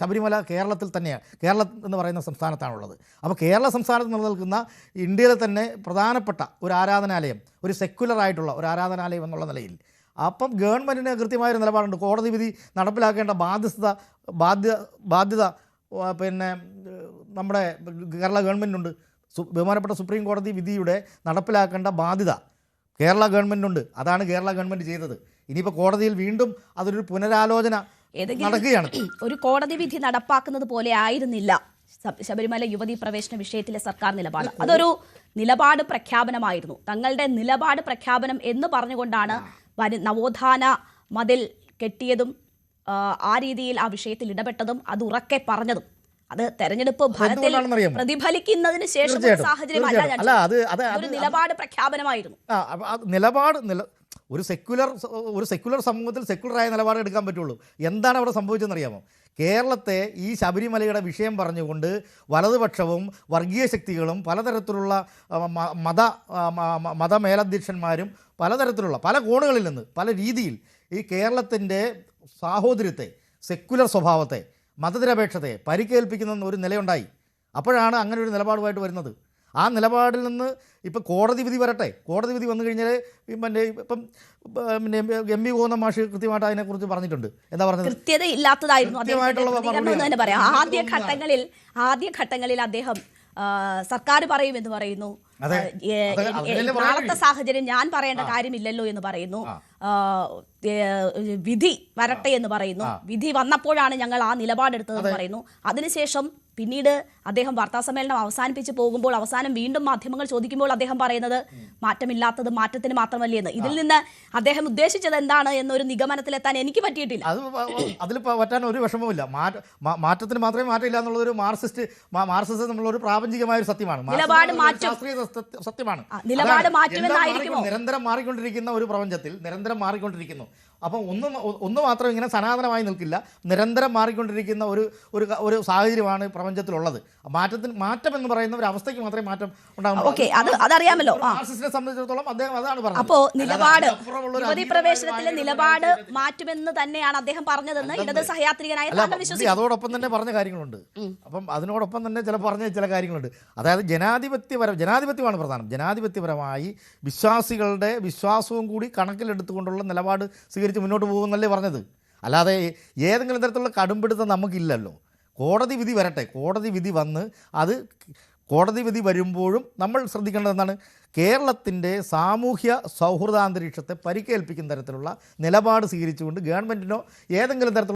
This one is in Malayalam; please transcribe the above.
ശബരിമല കേരളത്തിൽ തന്നെയാണ്, കേരളം എന്ന് പറയുന്ന സംസ്ഥാനത്താണുള്ളത്. അപ്പോൾ കേരള സംസ്ഥാനത്ത് നിലനിൽക്കുന്ന ഇന്ത്യയിലെ തന്നെ പ്രധാനപ്പെട്ട ഒരു ആരാധനാലയം, ഒരു സെക്യുലറായിട്ടുള്ള ഒരു ആരാധനാലയം എന്നുള്ള നിലയിൽ അപ്പം ഗവൺമെൻറ്റിന് കൃത്യമായൊരു നിലപാടുണ്ട്. കോടതി വിധി നടപ്പിലാക്കേണ്ട ബാധ്യത പിന്നെ നമ്മുടെ കേരള ഗവൺമെൻറ്റിനുണ്ട്. ബഹുമാനപ്പെട്ട സുപ്രീം കോടതി വിധിയുടെ നടപ്പിലാക്കേണ്ട ബാധ്യത കേരള ഗവൺമെൻറ്റിനുണ്ട്. അതാണ് കേരള ഗവൺമെൻറ് ചെയ്തത്. ഇനിയിപ്പോൾ കോടതിയിൽ വീണ്ടും അതൊരു പുനരാലോചന നടക്കുകയാണ്. ഒരു കോടതി വിധി നടപ്പാക്കുന്നത് പോലെ ആയിരുന്നില്ല ശബരിമല യുവതീ പ്രവേശന വിഷയത്തിലെ സർക്കാർ നിലപാട്. അതൊരു നിലപാട് പ്രഖ്യാപനമായിരുന്നു. തങ്ങളുടെ നിലപാട് പ്രഖ്യാപനം എന്ന് പറഞ്ഞുകൊണ്ടാണ് നവോത്ഥാന മതിൽ കെട്ടിയതും ആ രീതിയിൽ ആ വിഷയത്തിൽ ഇടപെട്ടതും അത് ഉറക്കെ പറഞ്ഞതും. അത് തെരഞ്ഞെടുപ്പ് ഫലത്തിൽ പ്രതിഫലിക്കുന്നതിന് ശേഷം സാഹചര്യമല്ല, ഒരു നിലപാട് പ്രഖ്യാപനമായിരുന്നു. ഒരു സെക്യുലർ സമൂഹത്തിൽ സെക്യുലറായ നിലപാട് എടുക്കാൻ പറ്റുള്ളൂ. എന്താണ് അവിടെ സംഭവിച്ചതെന്നറിയാമോ? കേരളത്തെ ഈ ശബരിമലയുടെ വിഷയം പറഞ്ഞുകൊണ്ട് വലതുപക്ഷവും വർഗീയ ശക്തികളും പലതരത്തിലുള്ള മതമേലധ്യക്ഷന്മാരും പലതരത്തിലുള്ള പല കോണുകളിൽ നിന്ന് പല രീതിയിൽ ഈ കേരളത്തിൻ്റെ സാഹോദര്യത്തെ, സെക്യുലർ സ്വഭാവത്തെ, മതനിരപേക്ഷതയെ പരിക്കേൽപ്പിക്കുന്ന ഒരു നിലയുണ്ടായി. അപ്പോഴാണ് അങ്ങനെ ഒരു നിലപാടുമായിട്ട് വരുന്നത്. ആ നിലപാടിൽ നിന്ന് ഇപ്പം കോടതി വിധി വരട്ടെ. കോടതി വിധി വന്നു കഴിഞ്ഞാൽ ഇപ്പം എം വി ഗോവിന്ദൻ മാഷ് കൃത്യമായിട്ട് അതിനെക്കുറിച്ച് പറഞ്ഞിട്ടുണ്ട്. എന്താ പറഞ്ഞത്? കൃത്യതയില്ലാത്തതായിരുന്നു തന്നെ പറയാം. ആദ്യഘട്ടങ്ങളിൽ അദ്ദേഹം സർക്കാർ പറയുമെന്ന് പറയുന്നു. നാളത്തെ സാഹചര്യം ഞാൻ പറയേണ്ട കാര്യമില്ലല്ലോ എന്ന് പറയുന്നു. വിധി വരട്ടെ എന്ന് പറയുന്നു. വിധി വന്നപ്പോഴാണ് ഞങ്ങൾ ആ നിലപാടെടുത്തതെന്ന് പറയുന്നു. അതിനുശേഷം പിന്നീട് അദ്ദേഹം വാർത്താസമ്മേളനം അവസാനിപ്പിച്ച് പോകുമ്പോൾ അവസാനം വീണ്ടും മാധ്യമങ്ങൾ ചോദിക്കുമ്പോൾ അദ്ദേഹം പറയുന്നത് മാറ്റമില്ലാത്തത് മാറ്റത്തിന് മാത്രമല്ലേ എന്ന്. ഇതിൽ നിന്ന് അദ്ദേഹം ഉദ്ദേശിച്ചത് എന്താണ് എന്നൊരു നിഗമനത്തിലെത്താൻ എനിക്ക് പറ്റിയിട്ടില്ല. അതിൽ പറ്റാൻ ഒരു വിഷമവുമില്ല. മാറ്റത്തിന് മാത്രമേ മാറ്റമില്ല എന്നുള്ളതൊരു മാർക്സിസം എന്നുള്ളൊരു പ്രാപഞ്ചികമായ ഒരു സത്യമാണ്. നിലപാട് മാറ്റും, സത്യമാണ്. നിലപാട് മാറ്റുമെന്നായിരിക്കുമോ? നിരന്തരം മാറിക്കൊണ്ടിരിക്കുന്ന ഒരു പ്രപഞ്ചത്തിൽ നിരന്തരം മാറിക്കൊണ്ടിരിക്കുന്നു. അപ്പം ഒന്ന് മാത്രം ഇങ്ങനെ സനാതനമായി നിൽക്കില്ല. നിരന്തരം മാറിക്കൊണ്ടിരിക്കുന്ന ഒരു സാഹചര്യമാണ് പ്രപഞ്ചത്തിലുള്ളത്. മാറ്റം എന്ന് പറയുന്ന ഒരു അവസ്ഥയ്ക്ക് മാത്രമേ മാറ്റം ഉണ്ടാകും. അതറിയാമല്ലോ. മാർക്സിസ്റ്റിനെ സംബന്ധിച്ചിടത്തോളം അദ്ദേഹം അതാണ് പറഞ്ഞത്. അപ്പോൾ നിലപാട് യുവതീ പ്രവേശനത്തിലെ നിലപാട് മാറ്റുമെന്ന് തന്നെയാണ് അദ്ദേഹം പറഞ്ഞതെന്ന് ഇടത് സഹയാത്രികനായ അതോടൊപ്പം തന്നെ പറഞ്ഞ കാര്യങ്ങളുണ്ട്. അപ്പം അതിനോടൊപ്പം തന്നെ പറഞ്ഞ ചില കാര്യങ്ങളുണ്ട്. അതായത് ജനാധിപത്യമാണ് പ്രധാനം. ജനാധിപത്യപരമായി വിശ്വാസികളുടെ വിശ്വാസവും കൂടി കണക്കിലെടുത്തുകൊണ്ടുള്ള നിലപാട് സ്വീകരിച്ച് മുന്നോട്ട് പോകുന്നല്ലേ പറഞ്ഞത്. അല്ലാതെ ഏതെങ്കിലും തരത്തിലുള്ള കടുംപിടുത്തം നമുക്കില്ലല്ലോ. കോടതി വിധി വരട്ടെ. കോടതി വിധി വരുമ്പോഴും നമ്മൾ ശ്രദ്ധിക്കേണ്ടത് എന്താണ്? കേരളത്തിൻ്റെ സാമൂഹ്യ സൗഹൃദാന്തരീക്ഷത്തെ പരിക്കേൽപ്പിക്കുന്ന തരത്തിലുള്ള നിലപാട് സ്വീകരിച്ചുകൊണ്ട് ഗവൺമെൻറ്റിനോ ഏതെങ്കിലും തരത്തിലുള്ള